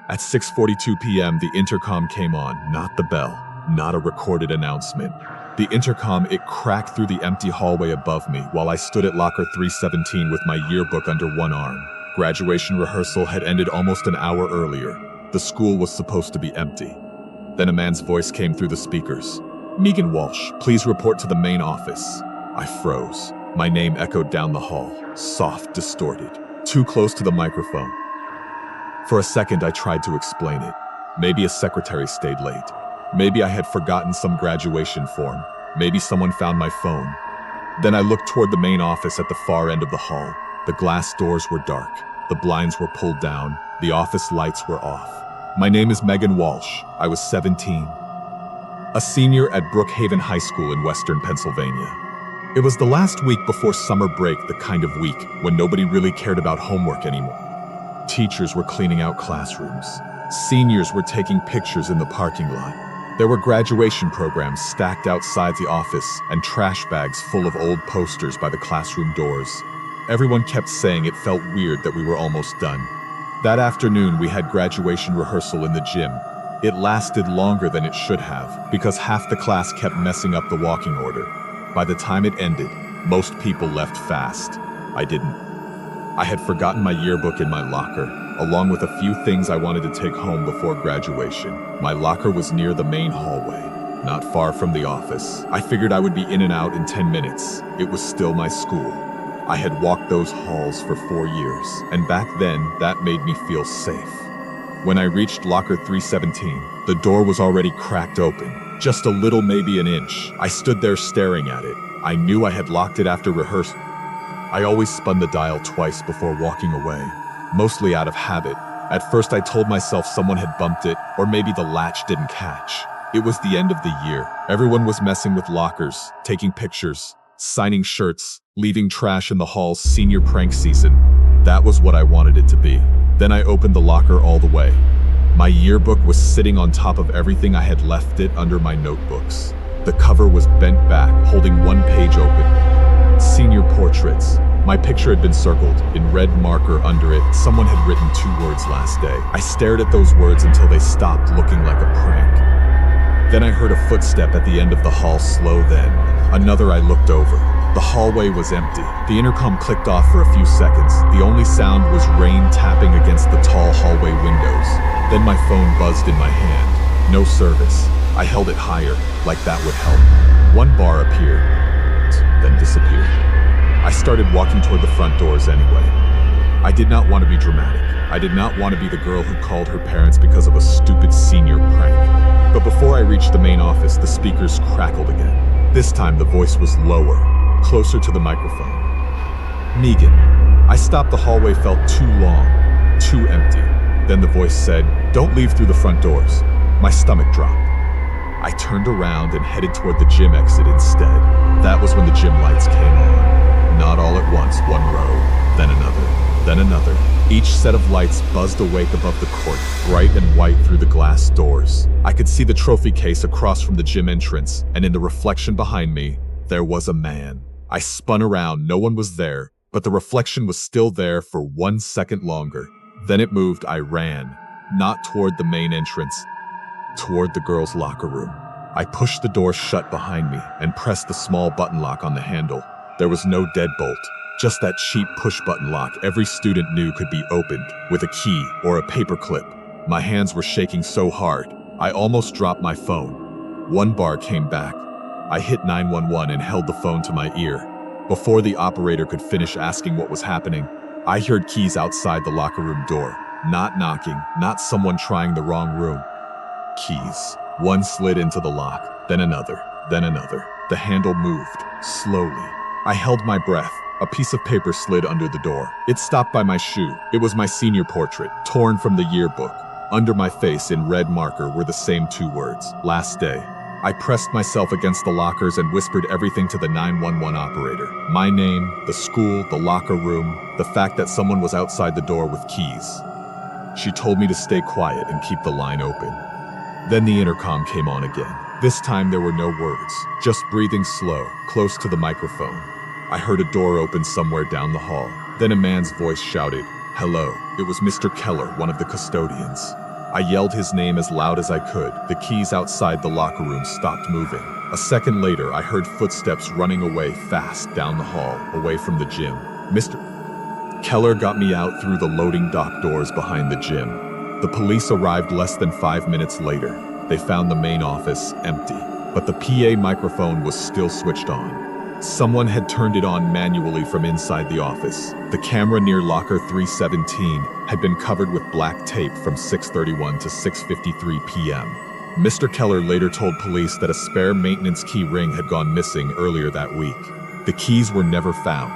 At 6:42 p.m., the intercom came on, not the bell, not a recorded announcement. The intercom, it cracked through the empty hallway above me while I stood at locker 317 with my yearbook under one arm. Graduation rehearsal had ended almost an hour earlier. The school was supposed to be empty. Then a man's voice came through the speakers. "Megan Walsh, please report to the main office." I froze. My name echoed down the hall, soft, distorted, too close to the microphone. For a second, I tried to explain it. Maybe a secretary stayed late. Maybe I had forgotten some graduation form. Maybe someone found my phone. Then I looked toward the main office at the far end of the hall. The glass doors were dark. The blinds were pulled down. The office lights were off. My name is Megan Walsh. I was 17. A senior at Brookhaven High School in Western Pennsylvania. It was the last week before summer break, the kind of week when nobody really cared about homework anymore. Teachers were cleaning out classrooms. Seniors were taking pictures in the parking lot. There were graduation programs stacked outside the office and trash bags full of old posters by the classroom doors. Everyone kept saying it felt weird that we were almost done. That afternoon, we had graduation rehearsal in the gym. It lasted longer than it should have because half the class kept messing up the walking order. By the time it ended, most people left fast. I didn't. I had forgotten my yearbook in my locker, along with a few things I wanted to take home before graduation. My locker was near the main hallway, not far from the office. I figured I would be in and out in 10 minutes. It was still my school. I had walked those halls for 4 years, and back then, that made me feel safe. When I reached locker 317, the door was already cracked open, just a little, maybe an inch. I stood there staring at it. I knew I had locked it after rehearsal. I always spun the dial twice before walking away, mostly out of habit. At first I told myself someone had bumped it, or maybe the latch didn't catch. It was the end of the year. Everyone was messing with lockers, taking pictures, signing shirts, leaving trash in the hall's senior prank season. That was what I wanted it to be. Then I opened the locker all the way. My yearbook was sitting on top of everything. I had left it under my notebooks. The cover was bent back, holding one page open. Senior portraits. My picture had been circled in red marker under it. Someone had written 2 words last day. I stared at those words until they stopped looking like a prank. Then I heard a footstep at the end of the hall, slow then. Another. I looked over. The hallway was empty. The intercom clicked off for a few seconds. The only sound was rain tapping against the tall hallway windows. Then my phone buzzed in my hand. No service. I held it higher, like that would help. One bar appeared, then disappeared. I started walking toward the front doors anyway. I did not want to be dramatic. I did not want to be the girl who called her parents because of a stupid senior prank. But before I reached the main office, the speakers crackled again. This time the voice was lower, closer to the microphone. "Megan." I stopped. The hallway felt too long, too empty. Then the voice said, "Don't leave through the front doors." My stomach dropped. I turned around and headed toward the gym exit instead. That was when the gym lights came on. Not all at once, one row, then another, then another. Each set of lights buzzed awake above the court, bright and white through the glass doors. I could see the trophy case across from the gym entrance, and in the reflection behind me, there was a man. I spun around. No one was there, but the reflection was still there for 1 second longer. Then it moved. I ran, not toward the main entrance, toward the girls' locker room. I pushed the door shut behind me and pressed the small button lock on the handle. There was no deadbolt, just that cheap push-button lock every student knew could be opened with a key or a paper clip. My hands were shaking so hard, I almost dropped my phone. One bar came back. I hit 911 and held the phone to my ear. Before the operator could finish asking what was happening, I heard keys outside the locker room door. Not knocking, not someone trying the wrong room. Keys. One slid into the lock, then another, then another. The handle moved, slowly. I held my breath. A piece of paper slid under the door. It stopped by my shoe. It was my senior portrait, torn from the yearbook. Under my face in red marker were the same 2 words, "Last day." I pressed myself against the lockers and whispered everything to the 911 operator. My name, the school, the locker room, the fact that someone was outside the door with keys. She told me to stay quiet and keep the line open. Then the intercom came on again. This time there were no words, just breathing slow, close to the microphone. I heard a door open somewhere down the hall. Then a man's voice shouted, "Hello." It was Mr. Keller, one of the custodians. I yelled his name as loud as I could. The keys outside the locker room stopped moving. A second later, I heard footsteps running away fast down the hall, away from the gym. Mr. Keller got me out through the loading dock doors behind the gym. The police arrived less than 5 minutes later. They found the main office empty, but the PA microphone was still switched on. Someone had turned it on manually from inside the office. The camera near locker 317 had been covered with black tape from 6:31 to 6:53 p.m. Mr. Keller later told police that a spare maintenance key ring had gone missing earlier that week. The keys were never found.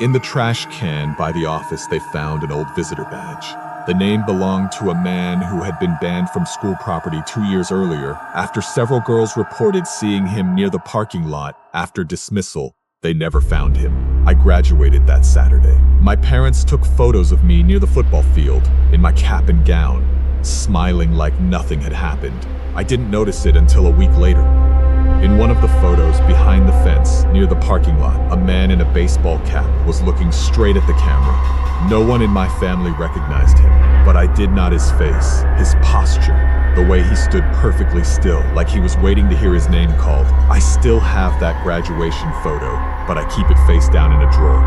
In the trash can by the office, they found an old visitor badge. The name belonged to a man who had been banned from school property 2 years earlier after several girls reported seeing him near the parking lot. After dismissal, they never found him. I graduated that Saturday. My parents took photos of me near the football field in my cap and gown, smiling like nothing had happened. I didn't notice it until a week later. In one of the photos behind the fence near the parking lot, a man in a baseball cap was looking straight at the camera. No one in my family recognized him, but I did not his face, his posture, the way he stood perfectly still, like he was waiting to hear his name called. I still have that graduation photo, but I keep it face down in a drawer.